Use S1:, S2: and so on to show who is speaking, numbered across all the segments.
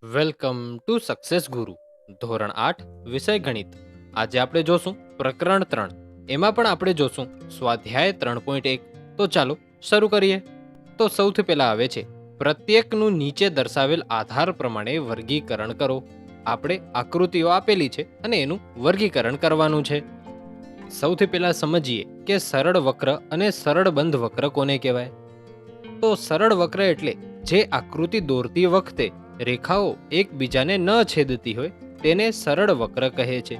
S1: Welcome to success ગુરુ ધોરણ 8 વિષય ગણિત. આજે આપણે જોશું પ્રકરણ 3. એમાં પણ આપણે જોશું સ્વાધ્યાય 3.1. તો ચાલો શરૂ કરીએ. તો સૌથી પહેલા આવે છે પ્રત્યેકનું નીચે દર્શાવેલ આધાર પ્રમાણે વર્ગીકરણ કરો. આપણે આકૃતિઓ આપેલી છે અને એનું વર્ગીકરણ કરવાનું છે. સૌથી પહેલા સમજીએ કે સરળ વક્ર અને સરળ બંધ વક્ર કોને કહેવાય. તો સરળ વક્ર એટલે જે આકૃતિ દોરતી વખતે રેખાઓ એકબીજાને ન છેદતી હોય તેને સરળ વક્ર કહે છે.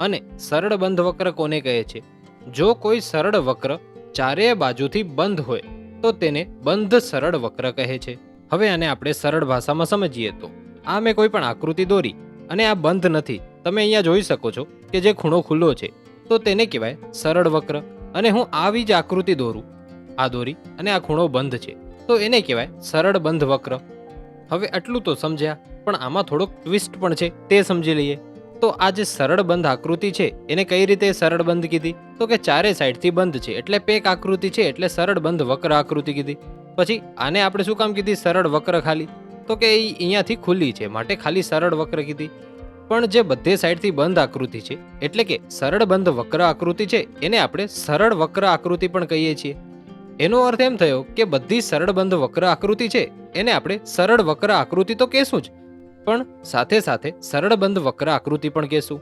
S1: અને સરળ બંધ વક્ર કોને કહે છે? જો કોઈ સરળ વક્ર ચારેય બાજુથી બંધ હોય તો તેને બંધ સરળ વક્ર કહે છે. હવે આને આપણે સરળ ભાષામાં સમજીએ તો આ મેં કોઈ પણ આકૃતિ દોરી અને આ બંધ નથી. તમે અહીંયા જોઈ શકો છો કે જે ખૂણો ખુલ્લો છે તો તેને કહેવાય સરળ વક્ર. અને હું આવી જ આકૃતિ દોરું, આ દોરી અને આ ખૂણો બંધ છે તો એને કહેવાય સરળ બંધ વક્ર. હવે આટલું તો સમજ્યા, પણ આમાં થોડોક ટ્વિસ્ટ પણ છે, તે સમજી લઈએ. તો આ જે સરળ બંધ આકૃતિ છે એને કઈ રીતે સરળ બંધ કીધી? તો કે ચારે સાઈડથી બંધ છે એટલે પેક આકૃતિ છે એટલે સરળ બંધ વક્ર આકૃતિ કીધી. પછી આને આપણે શું કામ કીધી સરળ વક્ર ખાલી? તો કે એ અહીંયાથી ખુલ્લી છે માટે ખાલી સરળ વક્ર કીધી. પણ જે બધે સાઈડથી બંધ આકૃતિ છે એટલે કે સરળ બંધ વક્ર આકૃતિ છે એને આપણે સરળ વક્ર આકૃતિ પણ કહીએ છીએ. એનો અર્થ એમ થયો કે બધી સરળ બંધ વક્ર આકૃતિ છે એને આપણે સરળ વક્ર આકૃતિ તો કહેશું જ, પણ સાથે સાથે સરળ બંધ વક્ર આકૃતિ પણ કહેશું.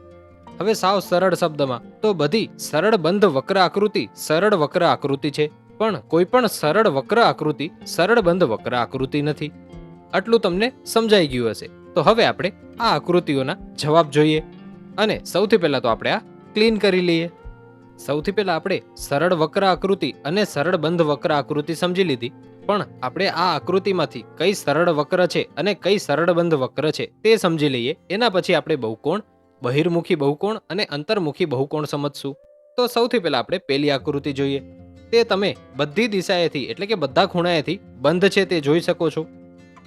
S1: હવે સાવ સરળ શબ્દમાં તો બધી સરળ બંધ વક્ર આકૃતિ સરળ વક્ર આકૃતિ છે, પણ કોઈ પણ સરળ વક્ર આકૃતિ સરળ બંધ વક્ર આકૃતિ નથી. આટલું તમને સમજાઈ ગયું હશે. તો હવે આપણે આ આકૃતિઓના જવાબ જોઈએ અને સૌથી પહેલા તો આપણે આ ક્લીન કરી લઈએ. સૌથી પહેલા આપણે સરળ વક્ર આકૃતિ અને સરળ બંધ વક્ર આકૃતિ સમજી લીધી, પણ આપણે આ આકૃતિમાંથી કઈ સરળ વક્ર છે અને કઈ સરળ બંધ વક્ર છે તે સમજી લઈએ. એના પછી આપણે બહુકોણ, બહિર્મુખી બહુકોણ અને અંતર્મુખી બહુકોણ સમજશું. તો સૌથી પહેલા આપણે પહેલી આકૃતિ જોઈએ. તે તમે બધી દિશાએથી એટલે કે બધા ખૂણાએથી બંધ છે તે જોઈ શકો છો.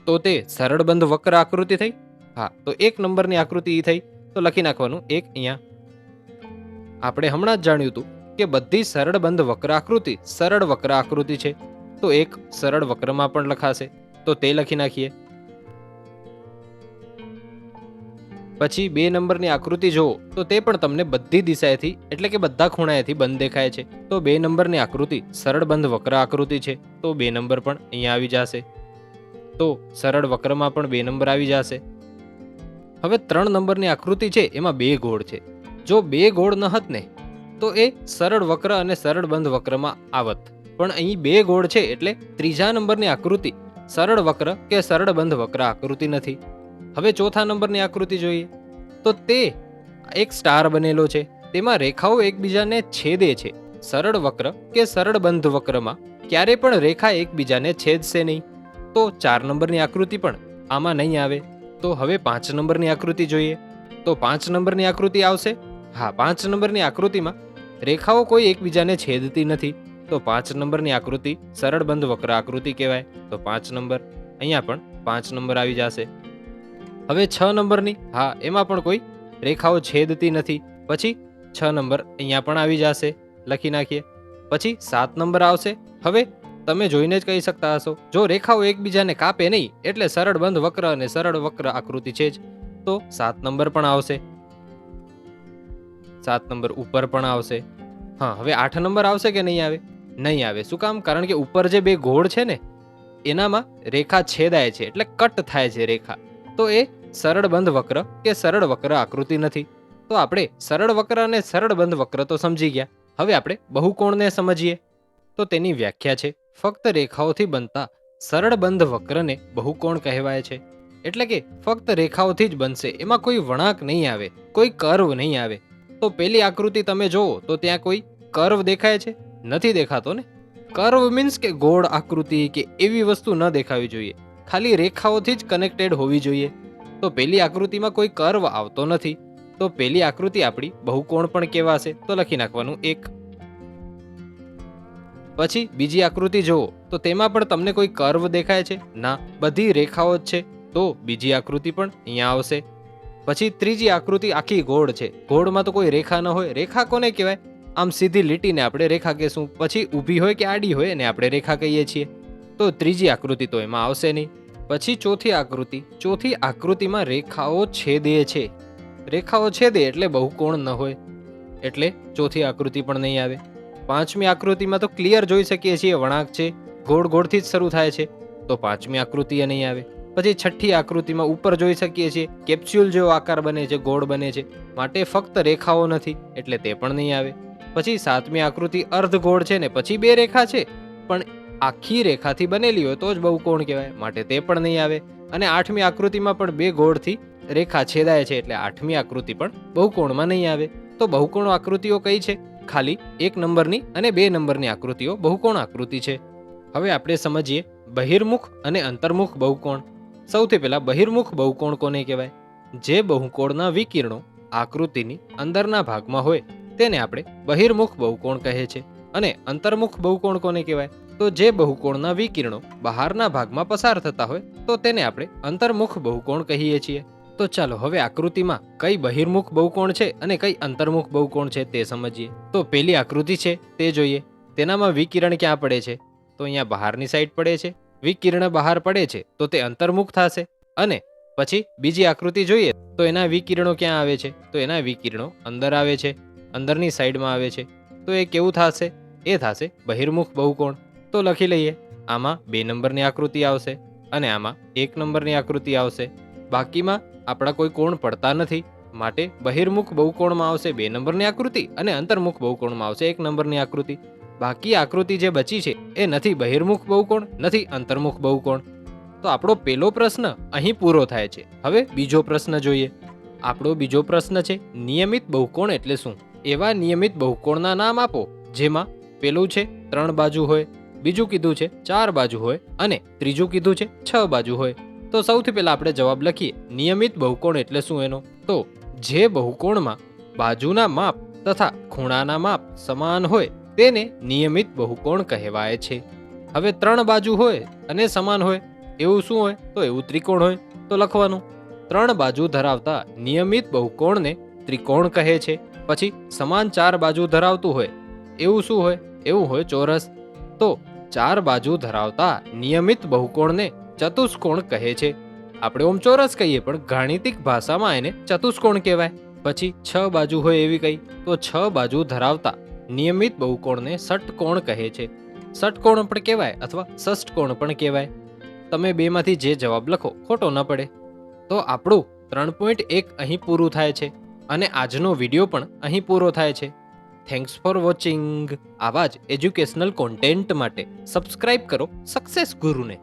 S1: તો તે સરળ બંધ વક્ર આકૃતિ થઈ. હા, તો 1 નંબરની આકૃતિ ઈ થઈ. તો લખી નાખવાનું 1 અહીંયા. આપણે હમણાં જ જાણ્યું હતું કે બધી સરળ બંધ વક્ર આકૃતિ સરળ વક્ર આકૃતિ છે, તો 1 સરળ વક્રમાં પણ લખાશે, તો તે લખી નાખીએ. પછી 2 નંબરની આકૃતિ જુઓ તો તે પણ તમને બધી દિશાએથી એટલે કે બધા ખૂણાએથી બંધ દેખાય છે, તો 2 નંબરની આકૃતિ સરળ બંધ વક્ર આકૃતિ છે, તો 2 નંબર પણ અહીંયા આવી જશે. તો સરળ વક્રમાં પણ 2 નંબર આવી જશે. હવે 3 નંબરની આકૃતિ છે એમાં 2 ગોળ છે. જો 2 ગોળ ન હત ને તો એ સરળ વક્ર અને સરળ બંધ વક્રમાં આવત, પણ અહીં 2 ગોળ છે એટલે ત્રીજા નંબરની આકૃતિ સરળ વક્ર કે સરળ બંધ વક્ર આકૃતિ નથી. હવે ચોથા નંબરની આકૃતિ જોઈએ તો તે એક સ્ટાર બનેલો છે, તેમાં રેખાઓ એકબીજાને છેદે છે. સરળ વક્ર કે સરળ બંધ વક્રમાં ક્યારે પણ રેખા એકબીજાને છેદશે નહીં, તો 4 નંબરની આકૃતિ પણ આમાં નહીં આવે. તો હવે 5 નંબરની આકૃતિ જોઈએ. તો 5 નંબરની આકૃતિ આવશે. હા, 5 નંબરની આકૃતિમાં રેખાઓ કોઈ એકબીજાને છેદતી નથી, તો 5 નંબરની આકૃતિ સરળ બંધ વક્ર આકૃતિ કહેવાય. તો 5 નંબર અહીંયા પણ 5 નંબર આવી જશે. હવે 6 નંબરની, હા એમાં પણ કોઈ રેખાઓ છેદતી નથી, પછી 6 નંબર અહીંયા પણ આવી જશે, લખી નાખીએ. પછી 7 નંબર આવશે. હવે તમે જોઈને જ કહી શકતા હશો, જો રેખાઓ એકબીજાને કાપે નહીં એટલે સરળ બંધ વક્ર અને સરળ વક્ર આકૃતિ છે જ, તો 7 નંબર પણ આવશે. 7 નંબર ઉપર પણ આવશે. હા, હવે 8 નંબર આવશે કે નહીં આવે? નહીં આવે. શું કામ? કારણ કે ઉપર જે 2 ગોળ છે ને એનામાં રેખા છેદાય છે એટલે કટ થાય છે રેખા, તો એ સરળ બંધ વક્ર કે સરળ વક્ર આકૃતિ નથી. તો આપણે સરળ વક્ર અને સરળ બંધ વક્ર તો સમજી ગયા. હવે આપણે બહુકોણને સમજીએ. તો તેની વ્યાખ્યા છે ફક્ત રેખાઓથી બનતા સરળ બંધ વક્રને બહુકોણ કહેવાય છે. એટલે કે ફક્ત રેખાઓથી જ બનશે, એમાં કોઈ વળાંક નહીં આવે, કોઈ કર્વ નહીં આવે. તો પેલી આકૃતિ તમે જોવો તો ત્યાં કોઈ કર્વ દેખાય છે? નથી દેખાતો ને. કર્વ મીન્સ કે ગોળ આકૃતિ કે એવી વસ્તુ ન દેખાવી જોઈએ, ખાલી રેખાઓથી જ કનેક્ટેડ હોવી જોઈએ. તો પેલી આકૃતિમાં કોઈ કર્વ આવતો નથી, તો પેલી આકૃતિ આપણી બહુકોણ પણ કહેવાશે, તો લખી નાખવાનું 1. પછી બીજી આકૃતિ જુઓ તો તેમાં પણ તમને કોઈ કર્વ દેખાય છે? ના, બધી રેખાઓ જ છે, તો બીજી આકૃતિ પણ અહીંયા આવશે. પછી ત્રીજી આકૃતિ આખી ગોળ છે, ગોળમાં તો કોઈ રેખા ન હોય. રેખા કોને કહેવાય? આમ સીધી લીટીને આપણે રેખા કહેશું, પછી ઊભી હોય કે આડી હોય એને આપણે રેખા કહીએ છીએ. તો ત્રીજી આકૃતિ તો એમાં આવશે નહીં. પછી ચોથી આકૃતિમાં રેખાઓ છેદે છે. રેખાઓ છેદે એટલે બહુકોણ ન હોય, એટલે ચોથી આકૃતિ પણ નહીં આવે. પાંચમી આકૃતિમાં તો ક્લિયર જોઈ શકીએ છીએ વળાંક છે, ગોળ ગોળથી જ શરૂ થાય છે, તો પાંચમી આકૃતિ નહીં આવે. પછી છઠ્ઠી આકૃતિમાં ઉપર જોઈ શકીએ છીએ કેપ્સ્યુલ જેવો આકાર બને છે, ગોળ બને છે, માટે ફક્ત રેખાઓ નથી એટલે તે પણ નહીં આવે. પછી સાતમી આકૃતિ અર્ધગોળ છે ને પછી બે રેખા છે, પણ આખી રેખાથી બનેલી હોય તો જ બહુકોણ કહેવાય, માટે તે પણ નહીં આવે. અને આઠમી આકૃતિમાં પણ બે ગોળથી રેખા છેદાય છે એટલે આઠમી આકૃતિ પણ બહુકોણમાં નહીં આવે. તો બહુકોણ આકૃતિઓ કઈ છે? ખાલી 1 નંબરની અને 2 નંબરની આકૃતિઓ બહુકોણ આકૃતિ છે. હવે આપણે સમજીએ બહિર્મુખ અને અંતર્મુખ બહુકોણ. સૌથી પહેલા બહિર્મુખ બહુકોણ કોને કહેવાય? જે બહુકોણના વિકિરણો આકૃતિની અંદરના ભાગમાં હોય તેને આપણે બહિર્મુખ બહુકોણ કહે છે. અને અંતર્મુખ બહુકોણ કોને કહેવાય? તો જે બહુકોણના વિકિરણો બહારના ભાગમાં પસાર થતા હોય તો તેને આપણે અંતર્મુખ બહુકોણ કહીએ છીએ. તો ચાલો હવે આકૃતિમાં કઈ બહિર્મુખ બહુકોણ છે અને કઈ અંતર્મુખ બહુકોણ છે તે સમજીએ. તો પેલી આકૃતિ છે તે જોઈએ. તેનામાં વિકિરણ ક્યાં પડે છે? તો અહીંયા બહારની સાઈડ પડે છે. વિકિરણ બહાર પડે છે તો તે અંતર્મુખ થશે. અને પછી બીજી આકૃતિ જોઈએ તો એના વિકિરણો ક્યાં આવે છે? તો એના વિકિરણો અંદર આવે છે, અંદરની સાઈડમાં આવે છે, તો એ કેવું થશે? એ થશે બહિર્મુખ બહુકોણ. તો લખી લઈએ, આમાં 2 નંબરની આકૃતિ આવશે અને આમાં 1 નંબરની આકૃતિ આવશે. બાકીમાં આપણા કોઈ કોણ પડતા નથી, માટે બહિર્મુખ બહુકોણમાં આવશે 2 નંબરની આકૃતિ અને અંતર્મુખ બહુકોણમાં આવશે 1 નંબરની આકૃતિ. બાકી આકૃતિ જે બચી છે એ નથી બહિર્મુખ બહુકોણ, નથી અંતર્મુખ બહુકોણ. તો આપણો પેલો પ્રશ્ન અહીં પૂરો થાય છે. હવે બીજો પ્રશ્ન જોઈએ. આપણો બીજો પ્રશ્ન છે નિયમિત બહુકોણ એટલે શું? એવા નિયમિત બહુકોણના નામ આપો જેમાં પેલું છે 3 બાજુ હોય, બીજું કીધું છે 4 બાજુ હોય અને ત્રીજું કીધું છે 6 બાજુ હોય. તો સૌથી પહેલા આપણે જવાબ લખીએ નિયમિત બહુકોણ એટલે શું એનો. તો જે બહુકોણમાં બાજુના માપ તથા ખૂણાના માપ સમાન હોય તેને નિયમિત બહુકોણ કહેવાય છે. હવે 3 બાજુ હોય અને સમાન હોય એવું શું હોય? તો એવું ત્રિકોણ હોય. તો લખવાનું 3 બાજુ ધરાવતા નિયમિત બહુકોણને ત્રિકોણ કહે છે. પછી સમાન 4 બાજુ ધરાવતું હોય એવું શું હોય? એવું હોય ચોરસ. તો 4 બાજુ ધરાવતા નિયમિત બહુકોણને ચતુષ્કોણ કહે છે. આપણે ઓમ ચોરસ કહીએ પણ ગાણિતિક ભાષામાં એને ચતુષ્કોણ કહેવાય. પછી 6 બાજુ હોય એવી કઈ? તો 6 બાજુ ધરાવતા નિયમિત બહુકોણને ષટકોણ કહે છે. ષટકોણ પણ કહેવાય અથવા ષષ્ટકોણ પણ કહેવાય. તમે બેમાંથી જે જવાબ લખો ખોટો ન પડે. તો આપણું 3.1 અહીં પૂરું થાય છે અને આજનો વિડીયો પણ અહીં પૂરો થાય છે. Thanks for watching. આવા જ એજ્યુકેશનલ કોન્ટેન્ટ માટે સબસ્ક્રાઇબ કરો સક્સેસ ગુરુને.